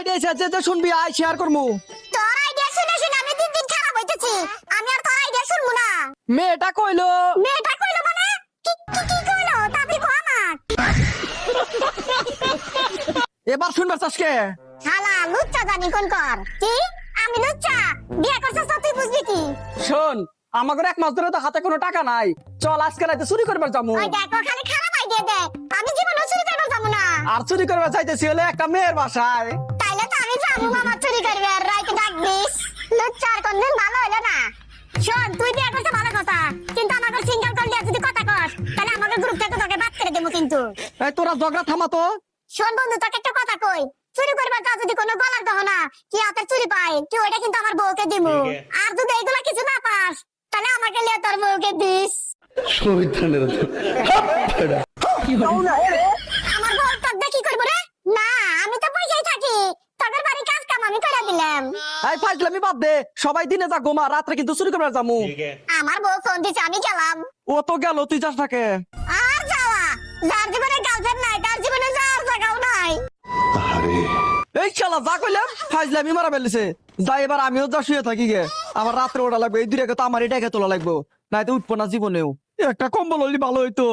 Idea আছে যে শুনবি আই শেয়ার করমু। তোর আইডিয়া শুনে শুনে আমি দিন দিন খারাপ হইতেছি। আমি আর তোর আইডিয়া শুনবো না। মেয়েটা কইলো মানে কি কইলো তাবি কো আমার। এবার শুনবার চাসকে শালা লুচ্চা জানি কোন কর কি আমি লুচ্চা বিয়ে করছস তো তুই বুঝবি কি। শোন আমাদের এক মাস ধরে তো হাতে কোনো টাকা নাই, চল আজকে রাতে চুরি করবার যাবো। ওই দেখো খালি খারাপ আইডিয়া দে, আমি জীবনে চুরি করব যাবো না। আর চুরি করবার চাইতেছি হলে একটা মেয়ের বাসায়। তাইলে তো আমি যাবো মামা চুরি করবে আর রাইতে ডাক দিস। লুচ্চার কোনদিন ভালো হইলো না। শোন তুই বিয়ে করছ ভালো কথা, কিন্তু আমাকে সিঙ্গেল কল দিয়ে যদি কথা কস তাহলে আমাকে গ্রুপ থেকে তোকে বাদ করে দেবো কিন্তু। এই তোরা ঝগড়া থামা তো। শোন বন্ধু তোকে একটা কথা কই, চুরি করবার কাজ যদি কোনো গলার গহনা কি হাতের চুরি পাই তুই ওটা কিন্তু আমার বউকে দিমু। আর যদি এইগুলা কিছু না পাস তাহলে আমাকে লিয়ে তোর বউকে দিস। আমার বউ তোর দেখি করবো রে না, আমি তো পয়সাই থাকি, তোদের বাড়ি কাজ কাম আমি করে দিলাম। এই ফাইজলামি বাদ দে, সবাই দিনে যা ঘুমা, রাত্রে কিন্তু চুরি করবার যাবো। আমার বউ ফোন দিছে আমি গেলাম। ও তো গেল, তুই যাস নাকে? আর যাওয়া যার জীবনে গার্লফ্রেন্ড নাই তার জীবনে যাওয়ার জায়গাও নাই। এই শালা যা কইলাম ফাইজলামি মারা ফেলেছে। যাই এবার আমিও যা শুয়ে থাকি গে, আমার রাত্রে ওটা লাগবে, এই দুটাকে তো আমার এটাকে তোলা লাগবে, নাই তো উঠবো না জীবনেও। একটা কম্বল হলি ভালো হইতো।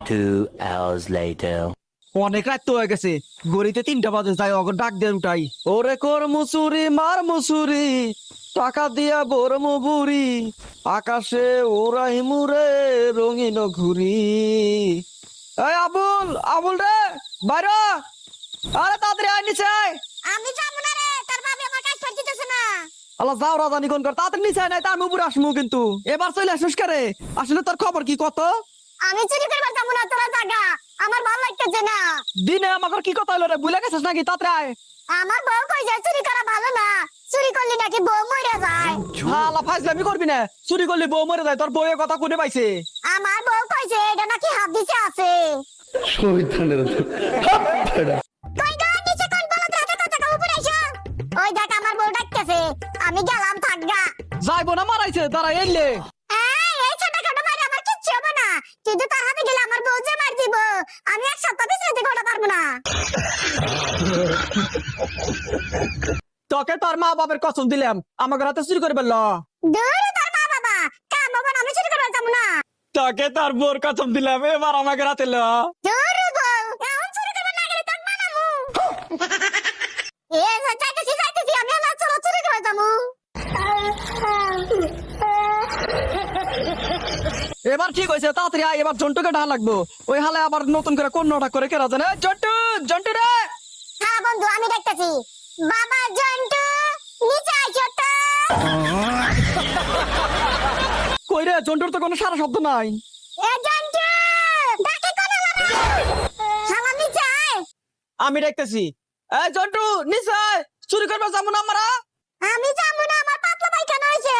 2 hours later. অনেক রাত তো হয়ে গেছে, গড়িতে 3টা বাজে, যাই অগর ডাক দিয়ে উঠাই। ওরে কর মুসুরি মার মুসুরি, টাকা দিয়া বোর মুবুরি, আকাশে ওরাই মুরে রঙিন ঘুরি। এই আবুল আবুল রে বাইরে, আরে তাড়াতাড়ি আয় নিচে আয়। আমি যাবো না রে, তোর বাবা আমার কাজ করতে দিতেছে না। আল্লাহ যাও রাজানি কোন কর, তাড়াতাড়ি নিচে আয়, নাই তার উপরে আসমু কিন্তু। এবার চলে আসিস করে, আসলে তোর খবর কি কত? আমি চুরি করবার যাবো না, তোরা জাগা, আমার ভালো লাগতেছে না। দিনে আমাকে কি কথা হলো রে, ভুলে গেছিস নাকি? তাড়াতাড়ি আয়। আমার বউ কই যায় চুরি করা ভালো না, চুরি করলে নাকি বউ মরে যায়। হালা ফাইজলামি করবি না, চুরি করলে বউ মরে যায়, তোর বউয়ের কথা কোনে পাইছে? আমার বউ কইছে এটা নাকি হাদিসে আছে। কই গো নিচে কোন বলদ রাতে কথা কও উপরে এসো। ওই দেখ আমার বউ ডাকতেছে, আমি গেলাম থাকগা। যাইবো না মারাইছে, দাঁড়া এলে। এই ছোটখাটো মারে আমার কিচ্ছু হবে না, কিন্তু তার হাতে গেলে আমার বউ যে মার দিব, আমি এক সপ্তাহ বিছানাতে ঘোরা পারবো না। তোকে তোর মা বাবার কসম দিলাম, আমাকে রাতে চুরি করে ফেললো। দূর তোর মা বাবা কাম হবে না, আমি চুরি করবার যাবো না। তোকে তোর বোর কসম দিলাম, এবার আমাকে রাতে লো। দূর বউ এখন চুরি করবার না গেলে তোর মানামু। যাইতেছি আমি না চলো চুরি করবার যাবো। এবার ঠিক হয়েছে, তাড়াতাড়ি আয়, এবার জন্টুকে ঢা লাগবো। ওই হালে আবার নতুন করে কোন নটা করে কেরা জানে। জন্টু জন্টু রে, হ্যাঁ বন্ধু আমি দেখতেছি। বাবা জন্টু নিচে আইছো তো। কই রে, জন্টুর তো কোনো সারা শব্দ নাই। এ জন্টু ডাকে কোন শালা নিচে আয়। আমি দেখতেছি। এই জন্টু নিচে আয়, চুরি করবে যাবো না আমরা। আমি যাবো না, আমার পাতলা পায়খানা হয়েছে।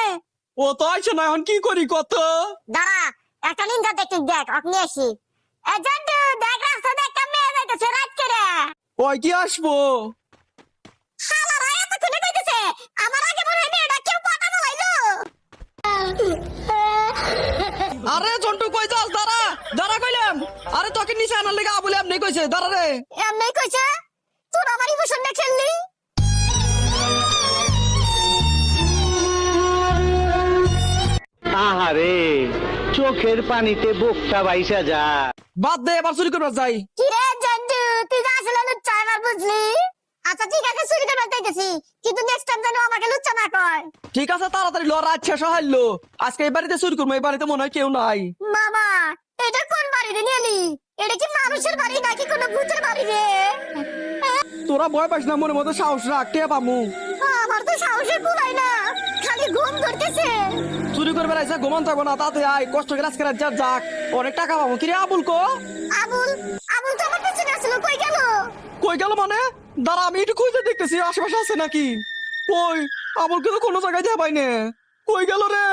ও তো আইছে না, এখন কি করি কত? দাঁড়া একটা নিন্দা টেকনিক দেখ, আপনি আসি। এ জন্টু দেখ রাস্তা দেখ কেমনে যাইতেছে রাত করে। ওই কি আসবো? শালারা এতক্ষণে কইতেছে আমার আগে মনে হয় মেয়েটা কেউ পাতা বলাইলো। আরে জন্টু কই যাস? দাঁড়া দাঁড়া কইলাম। আরে তোকে নিচে আনার লেগে আবুলে এমনি কইছে, দাঁড়া রে। এমনি কইছে তোর আমার ইমোশন না খেললি। আহারে চোখের পানিতে বুকটা বাইসা যা। বাদ দে, এবার চুরি করবার যাই। কি রে জন্টু তুই যা আসলে লুচ্চা এবার বুঝলি। আচ্ছা ঠিক আছে চুরি করবার চাইতেছি, কিন্তু নেক্সট টাইম যেন আমাকে লুচ্চা না কয়। ঠিক আছে তাড়াতাড়ি ল, রাত শেষ হারলো। আজকে এই বাড়িতে চুরি করবো, এই বাড়িতে মনে হয় কেউ নাই। মামা এটা কোন বাড়ি রে নিলি? এটা কি মানুষের বাড়ি নাকি কোনো ভূতের বাড়ি রে? তোরা ভয় পাস না, মনে মধ্যে সাহস রাখ, কে পামু। আমার তো সাহসে কুলাই না, খালি ঘুম ধরতেছে। চুরি করবে রাইছে, ঘুমান থাকবো না, তাতে আয়, কষ্ট করে আজকে রাত যা যাক, অনেক টাকা পাবো। কিরে আবুল কো? আবুল আবুল তো আমার পেছনে আসলো, কই গেল? কই গেল মানে? দাঁড়া আমি একটু খুঁজে দেখতেছি আশেপাশে আছে নাকি। কই আবুলকে তো কোনো জায়গায় যাবাই না, কই গেল রে?